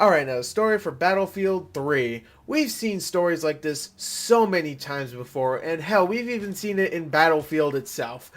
Alright, now the story for Battlefield 3. We've seen stories like this so many times before, and hell, we've even seen it in Battlefield itself.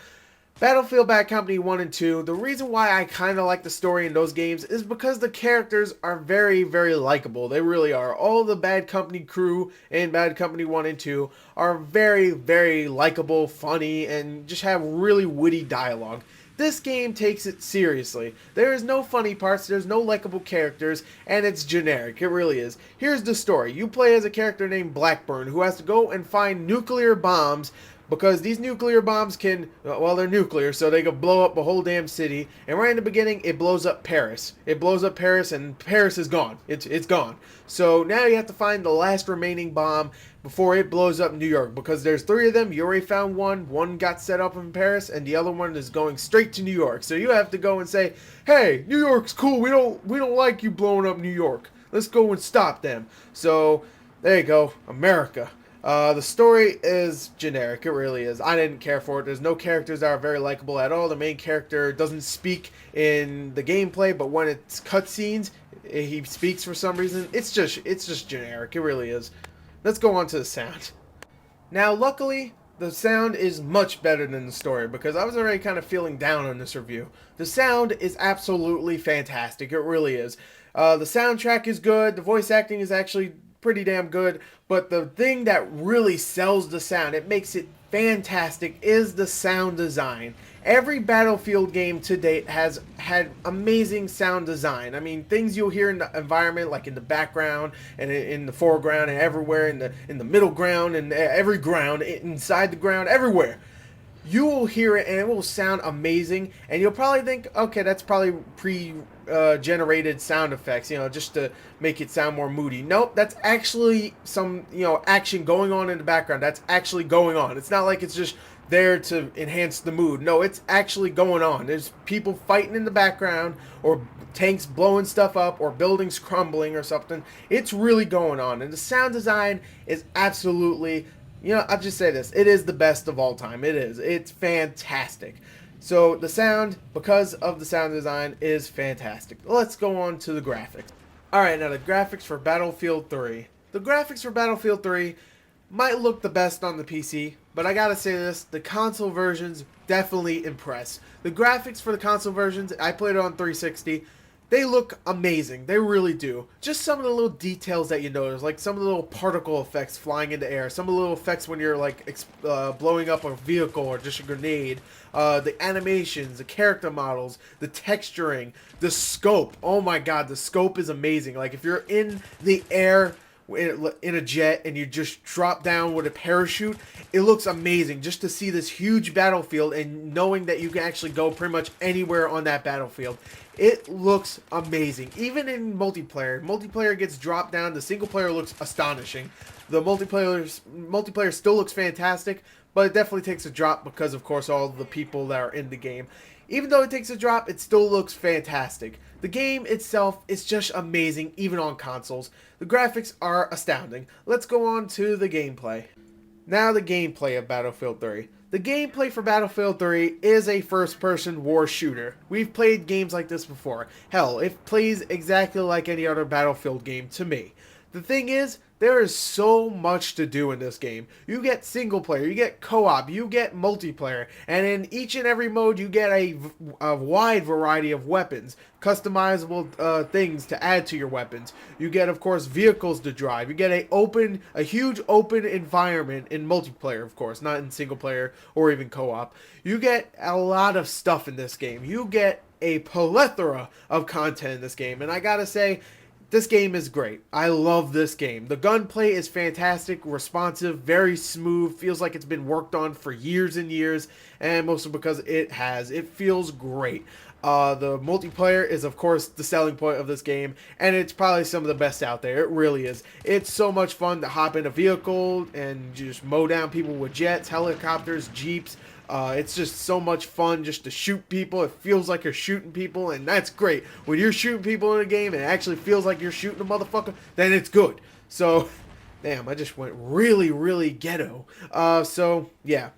Battlefield Bad Company 1 and 2, the reason why I kind of like the story in those games is because the characters are very, very likable. They really are. All the Bad Company crew in Bad Company 1 and 2 are very, very likable, funny, and just have really witty dialogue. This game takes it seriously. There is no funny parts, there's no likable characters, and it's generic. It really is. Here's the story. You play as a character named Blackburn who has to go and find nuclear bombs because these nuclear bombs can, well, they're nuclear, so they can blow up a whole damn city. And right in the beginning, it blows up Paris. It blows up Paris, and Paris is gone. It's gone. So now you have to find the last remaining bomb before it blows up New York, because there's three of them. You already found one. One got set up in Paris, and the other one is going straight to New York. So you have to go and say, "Hey, New York's cool. We don't like you blowing up New York. Let's go and stop them." So there you go, America. The story is generic. It really is. I didn't care for it. There's no characters that are very likable at all. The main character doesn't speak in the gameplay, but when it's cutscenes, he speaks for some reason. It's just generic. It really is. Let's go on to the sound. Now, luckily, the sound is much better than the story because I was already kind of feeling down on this review. The sound is absolutely fantastic. It really is. The soundtrack is good. The voice acting is actually pretty damn good, but the thing that really sells the sound, it makes it fantastic, is the sound design. Every Battlefield game to date has had amazing sound design. I mean, things you'll hear in the environment, like in the background and in the foreground and everywhere in the middle ground and every ground, inside the ground, everywhere. You will hear it and it will sound amazing, and you'll probably think, okay, that's probably generated sound effects, just to make it sound more moody. Nope, that's actually some, action going on in the background. That's actually going on. It's not like it's just there to enhance the mood. No, it's actually going on. There's people fighting in the background, or tanks blowing stuff up, or buildings crumbling or something. It's really going on, and the sound design is absolutely, I'll just say this. It is the best of all time. It is. It's fantastic. So the sound, because of the sound design, is fantastic. Let's go on to the graphics. Alright, now the graphics for Battlefield 3. The graphics for Battlefield 3 might look the best on the PC, but I gotta say this, the console versions definitely impress. The graphics for the console versions, I played it on 360, they look amazing. They really do. Just some of the little details that you notice, like some of the little particle effects flying into air, some of the little effects when you're like blowing up a vehicle or just a grenade, the animations, the character models, the texturing, the scope. Oh my god, the scope is amazing. Like if you're in the air in a jet and you just drop down with a parachute, it looks amazing just to see this huge battlefield and knowing that you can actually go pretty much anywhere on that battlefield. It looks amazing. Even in multiplayer gets dropped down. The single player looks astonishing. The multiplayer still looks fantastic, but it definitely takes a drop because, of course, all the people that are in the game. Even though it takes a drop, it still looks fantastic. The game itself is just amazing, even on consoles. The graphics are astounding. Let's go on to the gameplay. Now the gameplay of Battlefield 3. The gameplay for Battlefield 3 is a first-person war shooter. We've played games like this before. Hell, it plays exactly like any other Battlefield game to me. The thing is, there is so much to do in this game. You get single player, you get co-op, you get multiplayer, and in each and every mode you get a wide variety of weapons, customizable things to add to your weapons. You get, of course, vehicles to drive. You get a huge open environment in multiplayer, of course, not in single player or even co-op. You get a lot of stuff in this game. You get a plethora of content in this game, and I gotta say, this game is great. I love this game. The gunplay is fantastic, responsive, very smooth, feels like it's been worked on for years and years, and mostly because it has. It feels great. The multiplayer is, of course, the selling point of this game, and it's probably some of the best out there. It really is. It's so much fun to hop in a vehicle and just mow down people with jets, helicopters, jeeps. It's just so much fun just to shoot people. It feels like you're shooting people, and that's great. When you're shooting people in a game and it actually feels like you're shooting a motherfucker, then it's good. So, damn, I just went really, really ghetto. So, yeah.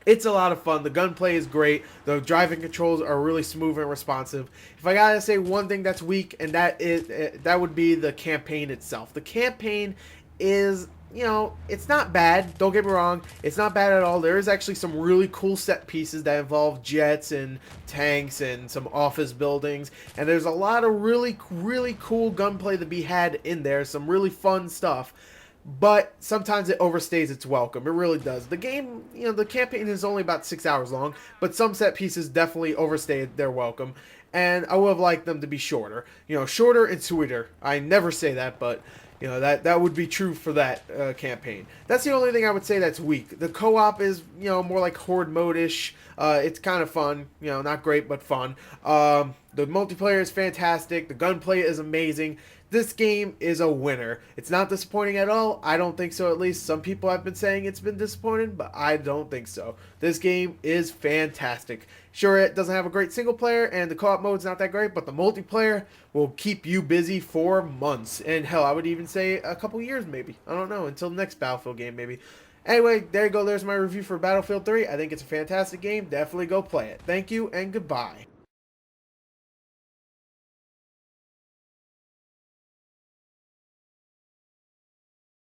It's a lot of fun. The gunplay is great. The driving controls are really smooth and responsive. If I gotta say one thing that's weak, and that would be the campaign itself. The campaign is, it's not bad. Don't get me wrong. It's not bad at all. There is actually some really cool set pieces that involve jets and tanks and some office buildings. And there's a lot of really, really cool gunplay to be had in there. Some really fun stuff. But sometimes it overstays its welcome. It really does. The game, the campaign is only about 6 hours long, but some set pieces definitely overstayed their welcome. And I would have liked them to be shorter. Shorter and sweeter. I never say that, but that would be true for that campaign. That's the only thing I would say that's weak. The co-op is more like horde mode-ish. It's kind of fun, not great but fun. The multiplayer is fantastic. The gunplay is amazing. This game is a winner. It's not disappointing at all. I don't think so, at least. Some people have been saying it's been disappointing, but I don't think so. This game is fantastic. Sure, it doesn't have a great single player, and the co-op mode's not that great, but the multiplayer will keep you busy for months. And hell, I would even say a couple years maybe. I don't know, until the next Battlefield game maybe. Anyway, there you go. There's my review for Battlefield 3. I think it's a fantastic game. Definitely go play it. Thank you, and goodbye.